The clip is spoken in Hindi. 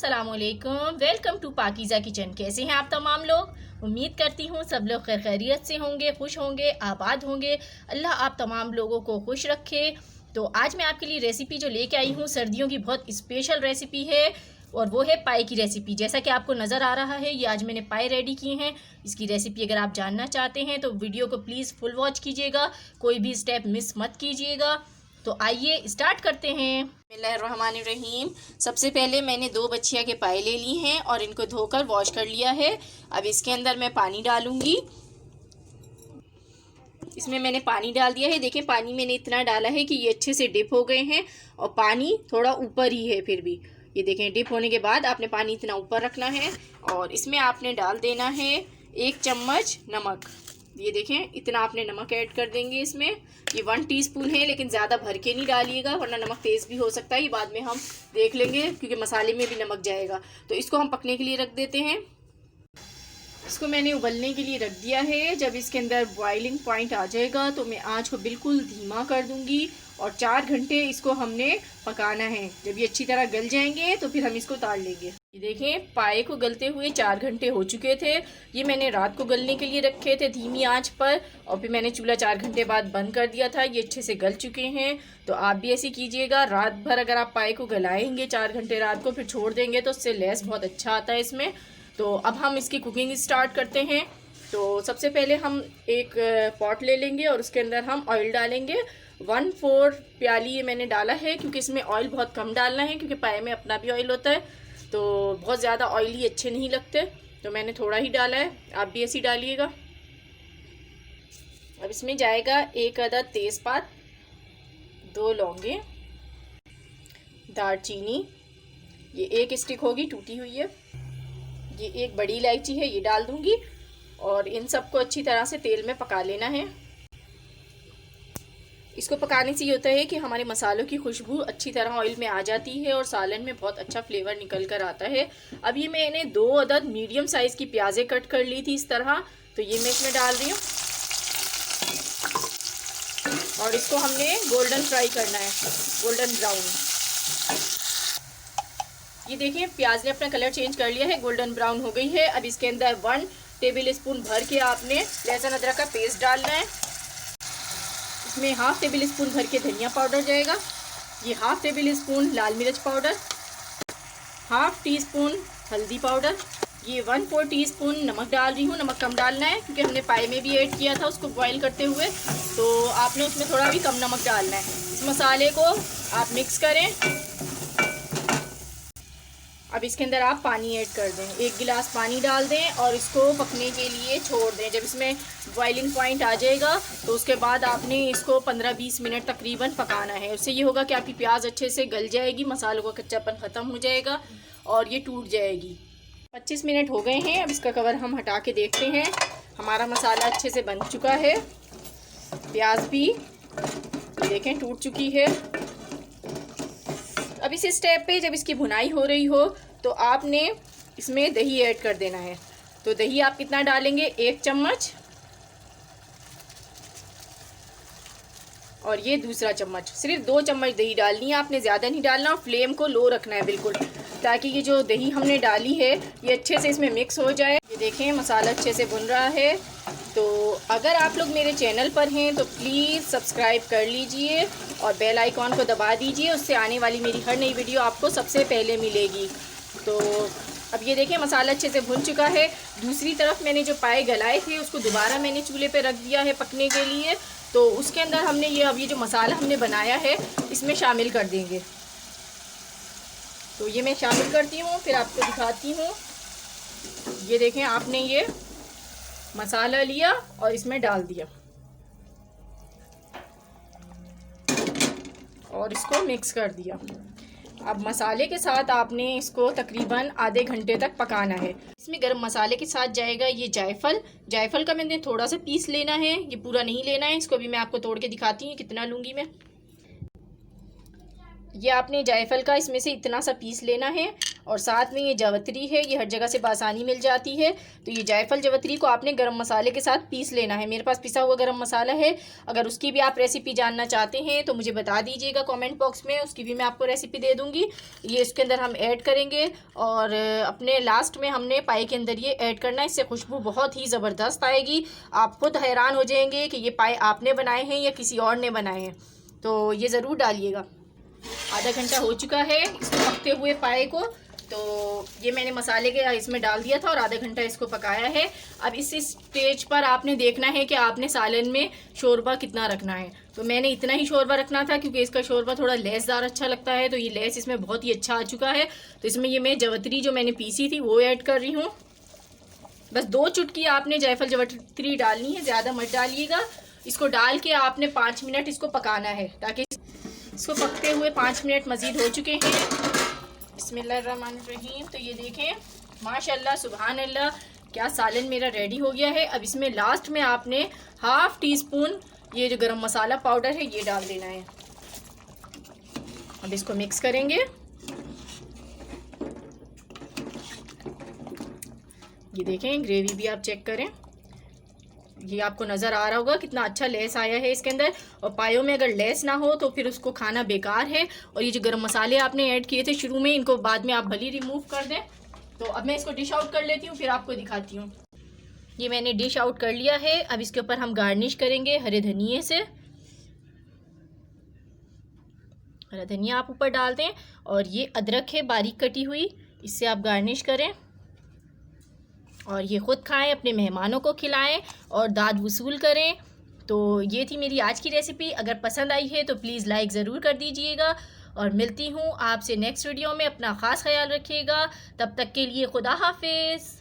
अस्सलामुअलैकुम, वेलकम टू पाकीज़ा किचन। कैसे हैं आप तमाम लोग? उम्मीद करती हूँ सब लोग खैर खैरियत से होंगे, खुश होंगे, आबाद होंगे। अल्लाह आप तमाम लोगों को खुश रखे। तो आज मैं आपके लिए रेसिपी जो लेके आई हूँ सर्दियों की बहुत स्पेशल रेसिपी है और वो है पाए की रेसिपी। जैसा कि आपको नज़र आ रहा है, ये आज मैंने पाए रेडी किए हैं। इसकी रेसिपी अगर आप जानना चाहते हैं तो वीडियो को प्लीज़ फुल वॉच कीजिएगा, कोई भी स्टेप मिस मत कीजिएगा। तो आइए स्टार्ट करते हैं। बिस्मिल्लाहिर्रहमानिर्रहीम। सबसे पहले मैंने 2 बछिया के पाए ले ली हैं और इनको धोकर वॉश कर लिया है। अब इसके अंदर मैं पानी डालूंगी। इसमें मैंने पानी डाल दिया है। देखें, पानी मैंने इतना डाला है कि ये अच्छे से डिप हो गए हैं और पानी थोड़ा ऊपर ही है। फिर भी ये देखें, डिप होने के बाद आपने पानी इतना ऊपर रखना है और इसमें आपने डाल देना है 1 चम्मच नमक। ये देखें, इतना आपने नमक ऐड कर देंगे इसमें। ये 1 टीस्पून है, लेकिन ज़्यादा भर के नहीं डालिएगा वरना नमक तेज़ भी हो सकता है। ये बाद में हम देख लेंगे क्योंकि मसाले में भी नमक जाएगा। तो इसको हम पकने के लिए रख देते हैं। इसको मैंने उबलने के लिए रख दिया है। जब इसके अंदर बॉइलिंग पॉइंट आ जाएगा तो मैं आँच को बिल्कुल धीमा कर दूंगी और 4 घंटे इसको हमने पकाना है। जब ये अच्छी तरह गल जाएंगे तो फिर हम इसको उतार लेंगे। ये देखें, पाए को गलते हुए 4 घंटे हो चुके थे। ये मैंने रात को गलने के लिए रखे थे धीमी आंच पर और फिर मैंने चूल्हा 4 घंटे बाद बंद कर दिया था। ये अच्छे से गल चुके हैं। तो आप भी ऐसे कीजिएगा। रात भर अगर आप पाए को गलाएंगे 4 घंटे रात को, फिर छोड़ देंगे तो उससे लेस बहुत अच्छा आता है इसमें। तो अब हम इसकी कुकिंग स्टार्ट करते हैं। तो सबसे पहले हम एक पॉट ले लेंगे और उसके अंदर हम ऑयल डालेंगे। 1/4 प्याली ये मैंने डाला है क्योंकि इसमें ऑयल बहुत कम डालना है क्योंकि पाए में अपना भी ऑयल होता है। तो बहुत ज़्यादा ऑयली अच्छे नहीं लगते, तो मैंने थोड़ा ही डाला है। आप भी ऐसे ही डालिएगा। अब इसमें जाएगा 1 अदद तेज़पात, 2 लौंगे, दालचीनी, ये 1 स्टिक होगी टूटी हुई है, ये 1 बड़ी इलायची है, ये डाल दूंगी और इन सबको अच्छी तरह से तेल में पका लेना है। इसको पकाने से ये होता है कि हमारे मसालों की खुशबू अच्छी तरह ऑयल में आ जाती है और सालन में बहुत अच्छा फ्लेवर निकल कर आता है। अब ये मैंने 2 अदद मीडियम साइज़ की प्याज़ें कट कर ली थी इस तरह, तो ये मैं इसमें डाल रही हूँ और इसको हमने गोल्डन फ्राई करना है, गोल्डन ब्राउन। ये देखिए, प्याज ने अपना कलर चेंज कर लिया है, गोल्डन ब्राउन हो गई है। अब इसके अंदर 1 टेबल स्पून भर के आपने लहसुन अदरक का पेस्ट डालना है। इसमें 1/2 टेबल स्पून भर के धनिया पाउडर जाएगा। ये 1/2 टेबल स्पून लाल मिर्च पाउडर, 1/2 टीस्पून हल्दी पाउडर, ये 1/4 टीस्पून नमक डाल रही हूँ। नमक कम डालना है क्योंकि हमने पाए में भी ऐड किया था उसको बॉईल करते हुए, तो आपने उसमें थोड़ा भी कम नमक डालना है। इस मसाले को आप मिक्स करें। अब इसके अंदर आप पानी ऐड कर दें, 1 गिलास पानी डाल दें और इसको पकने के लिए छोड़ दें। जब इसमें बॉइलिंग पॉइंट आ जाएगा तो उसके बाद आपने इसको 15-20 मिनट तकरीबन पकाना है। उससे ये होगा कि आपकी प्याज अच्छे से गल जाएगी, मसालों का कच्चापन ख़त्म हो जाएगा और ये टूट जाएगी। 25 मिनट हो गए हैं। अब इसका कवर हम हटा के देखते हैं। हमारा मसाला अच्छे से बन चुका है, प्याज भी देखें टूट चुकी है। अब इस स्टेप पे जब इसकी भुनाई हो रही हो तो आपने इसमें दही ऐड कर देना है। तो दही आप कितना डालेंगे? 1 चम्मच और ये दूसरा चम्मच। सिर्फ 2 चम्मच दही डालनी है, आपने ज़्यादा नहीं डालना और फ्लेम को लो रखना है बिल्कुल, ताकि ये जो दही हमने डाली है ये अच्छे से इसमें मिक्स हो जाए। ये देखें, मसाला अच्छे से भुन रहा है। तो अगर आप लोग मेरे चैनल पर हैं तो प्लीज़ सब्सक्राइब कर लीजिए और बेल आइकॉन को दबा दीजिए, उससे आने वाली मेरी हर नई वीडियो आपको सबसे पहले मिलेगी। तो अब ये देखें, मसाला अच्छे से भुन चुका है। दूसरी तरफ मैंने जो पाए गलाए थे उसको दोबारा मैंने चूल्हे पे रख दिया है पकने के लिए। तो उसके अंदर हमने ये जो मसाला हमने बनाया है इसमें शामिल कर देंगे। तो ये मैं शामिल करती हूँ, फिर आपको दिखाती हूँ। ये देखें, आपने ये मसाला लिया और इसमें डाल दिया और इसको मिक्स कर दिया। अब मसाले के साथ आपने इसको तकरीबन आधे घंटे तक पकाना है। इसमें गरम मसाले के साथ जाएगा ये जायफल। जायफल का मैंने थोड़ा सा पीस लेना है, ये पूरा नहीं लेना है। इसको भी मैं आपको तोड़ के दिखाती हूँ कितना लूँगी मैं। ये आपने जायफल का इसमें से इतना सा पीस लेना है और साथ में ये जावित्री है, ये हर जगह से बआसानी मिल जाती है। तो ये जायफल जावित्री को आपने गरम मसाले के साथ पीस लेना है। मेरे पास पिसा हुआ गरम मसाला है, अगर उसकी भी आप रेसिपी जानना चाहते हैं तो मुझे बता दीजिएगा कमेंट बॉक्स में, उसकी भी मैं आपको रेसिपी दे दूँगी। ये इसके अंदर हम ऐड करेंगे और अपने लास्ट में हमने पाए के अंदर ये ऐड करना है। इससे खुशबू बहुत ही ज़बरदस्त आएगी, आप खुद हैरान हो जाएंगे कि ये पाए आपने बनाए हैं या किसी और ने बनाए हैं। तो ये ज़रूर डालिएगा। आधा घंटा हो चुका है इसको पकते हुए पाए को, तो ये मैंने मसाले के इसमें डाल दिया था और आधा घंटा इसको पकाया है। अब इस स्टेज पर आपने देखना है कि आपने सालन में शोरबा कितना रखना है। तो मैंने इतना ही शोरबा रखना था क्योंकि इसका शोरबा थोड़ा लेसदार अच्छा लगता है, तो ये लेस इसमें बहुत ही अच्छा आ चुका है। तो इसमें ये मैं जावित्री जो मैंने पीसी थी वो ऐड कर रही हूँ। बस 2 चुटकी आपने जायफल जावित्री डालनी है, ज़्यादा मत डालिएगा। इसको डाल के आपने 5 मिनट इसको पकाना है, ताकि इसको पकते हुए 5 मिनट मज़ीद हो चुके हैं। बिस्मिल्लाहिर्रहमानिर्रहीम। तो ये देखें माशाल्लाह सुभान अल्लाह, क्या सालन मेरा रेडी हो गया है। अब इसमें लास्ट में आपने ½ टीस्पून ये जो गरम मसाला पाउडर है ये डाल देना है। अब इसको मिक्स करेंगे। ये देखें ग्रेवी भी आप चेक करें, ये आपको नज़र आ रहा होगा कितना अच्छा लेस आया है इसके अंदर। और पायों में अगर लेस ना हो तो फिर उसको खाना बेकार है। और ये जो गरम मसाले आपने ऐड किए थे शुरू में, इनको बाद में आप भली रिमूव कर दें। तो अब मैं इसको डिश आउट कर लेती हूँ, फिर आपको दिखाती हूँ। ये मैंने डिश आउट कर लिया है। अब इसके ऊपर हम गार्निश करेंगे हरे धनिए से। हरा धनिया आप ऊपर डाल दें और ये अदरक है बारीक कटी हुई, इससे आप गार्निश करें और ये ख़ुद खाएं, अपने मेहमानों को खिलाएं और दाद वसूल करें। तो ये थी मेरी आज की रेसिपी। अगर पसंद आई है तो प्लीज़ लाइक ज़रूर कर दीजिएगा और मिलती हूँ आपसे नेक्स्ट वीडियो में। अपना ख़ास ख्याल रखिएगा, तब तक के लिए खुदा हाफिज़।